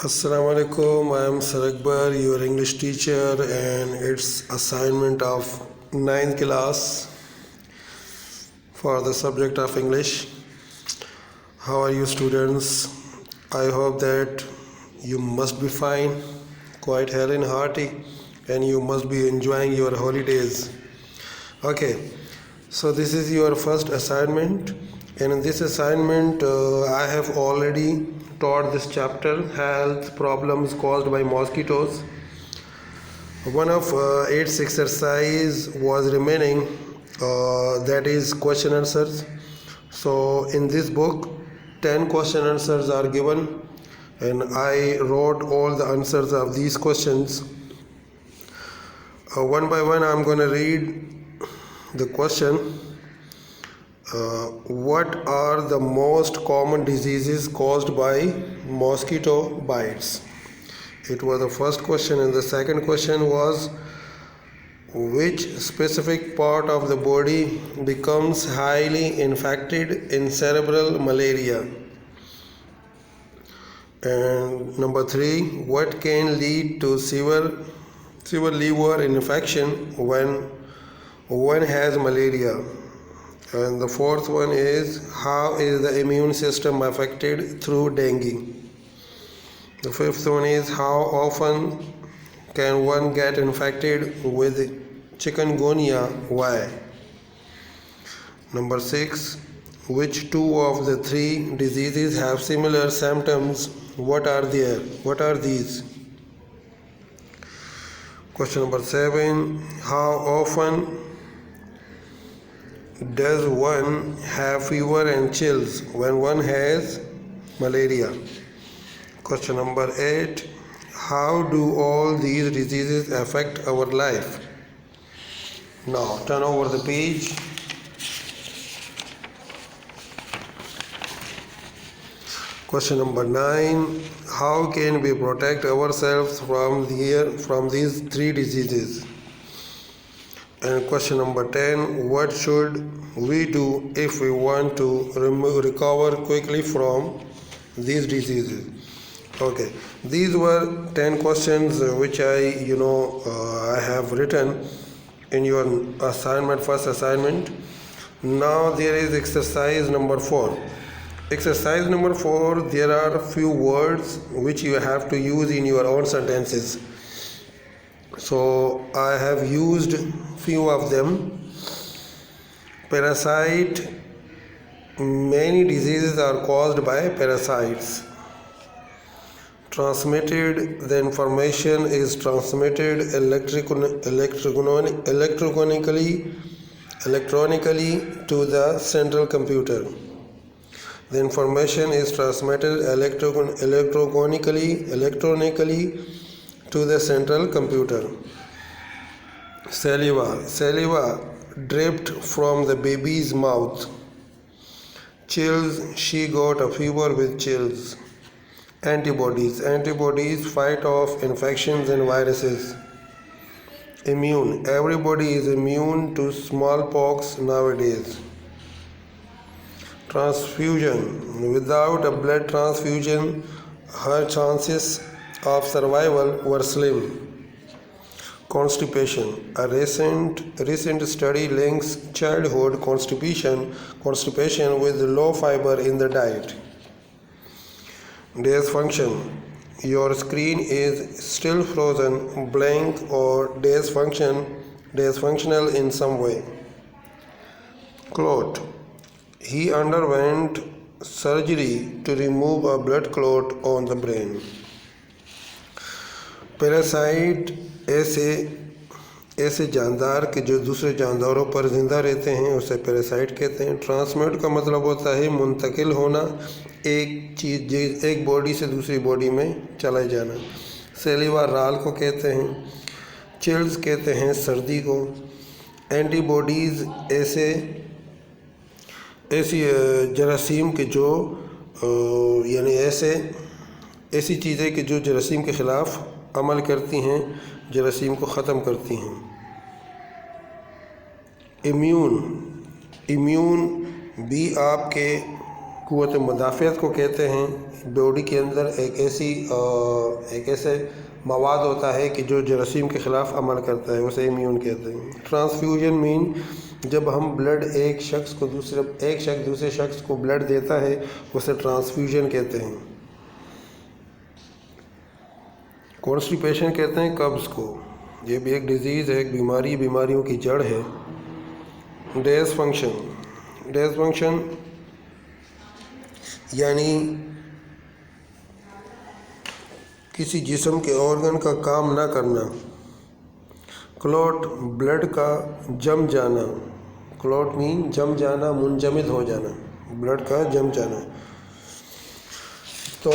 Assalamu alaikum. I am Sir Akbar, your English teacher, and it's assignment of 9th class for the subject of English. How are you, students? I hope that you must be fine, quite hale and hearty, and you must be enjoying your holidays. Okay, so this is your first assignment, and in this assignment, I have already taught this chapter, health problems caused by mosquitoes. One of 8 exercise was remaining, that is question answers. So in this book 10 question answers are given, and I wrote all the answers of these questions. One by one I'm going to read the question. What are the most common diseases caused by mosquito bites? It was the first question, and the second question was, which specific part of the body becomes highly infected in cerebral malaria? And number 3, what can lead to severe liver infection when one has malaria? And the fourth one is, how is the immune system affected through dengue? The fifth one is, how often can one get infected with chikungunya? Why? Number 6, which two of the 3 diseases have similar symptoms? What are these? Question number 7, how often does one have fever and chills when one has malaria? Question number 8, how do all these diseases affect our life? Now turn over the page. Question number 9, how can we protect ourselves from these 3 diseases? And question number 10, what should we do if we want to recover quickly from these diseases? Okay, these were 10 questions which I have written in your first assignment. Now there is exercise number 4. Exercise number 4, there are few words which you have to use in your own sentences. So I have used few of them. Parasite. Many diseases are caused by parasites. Transmitted. The information is transmitted electronically to the central computer. The information is transmitted electronically to the central computer. Saliva dripped from the baby's mouth. Chills, she got a fever with chills. Antibodies fight off infections and viruses. Immune, everybody is immune to smallpox nowadays. Transfusion, without a blood transfusion, her chances of survival were slim. Constipation, a recent study links childhood constipation with low fiber in the diet. Dysfunction, your screen is still frozen, blank, or dysfunctional in some way. Clot, he underwent surgery to remove a blood clot on the brain. Parasite ऐसे जानदार के जो दूसरे जानदारों पर ज़िंदा रहते हैं उसे पैरासाइट कहते हैं. ट्रांसमिट का मतलब होता है मुंतकिल होना, एक बॉडी से दूसरी बॉडी में चला जाना. सेलिवा राल को कहते हैं. चिल्स कहते हैं सर्दी को. एंटीबॉडीज़ ऐसी जरासीम के जो ऐसी चीज़ें कि जो जरासीम के ख़िलाफ़ अमल करती हैं, जरासीम को ख़त्म करती हैं. इम्यून भी आपके قوت مدافعت کو کہتے ہیں. باڈی کے اندر ایک ایسے مواد ہوتا ہے کہ جو جراثیم کے خلاف عمل کرتا ہے, اسے امیون کہتے ہیں. ٹرانسفیوژن مین جب ہم بلڈ ایک شخص دوسرے شخص کو بلڈ دیتا ہے اسے ٹرانسفیوژن کہتے ہیں. کانسٹیپیشن کہتے ہیں قبض کو, یہ بھی ایک ڈیزیز ہے, ایک بیماریوں کی جڑ ہے. ڈیس فنکشن یعنی کسی جسم کے آرگن کا کام نہ کرنا. کلوٹ بلڈ کا جم جانا, کلوٹ مین جم جانا, منجمد ہو جانا, بلڈ کا جم جانا. تو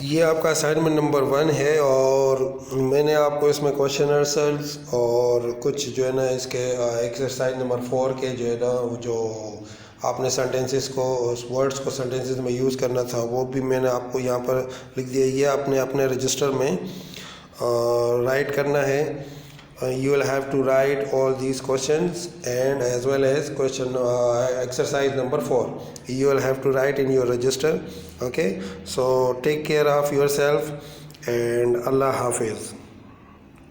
یہ آپ کا اسائنمنٹ نمبر 1 ہے, اور میں نے آپ کو اس میں کوشچن آنسرز اور کچھ جو ہے نا اس کے ایکسرسائز نمبر 4 کے جو ہے نا جو آپ نے سینٹینسز کو, ورڈز کو سینٹینسز میں یوز کرنا تھا, وہ بھی میں نے آپ کو یہاں پر لکھ دیا. یہ آپ نے اپنے رجسٹر میں رائٹ کرنا ہے. You will have to write all these questions and as well as question exercise number 4. You will have to write in your register. Okay, so take care of yourself and Allah Hafiz.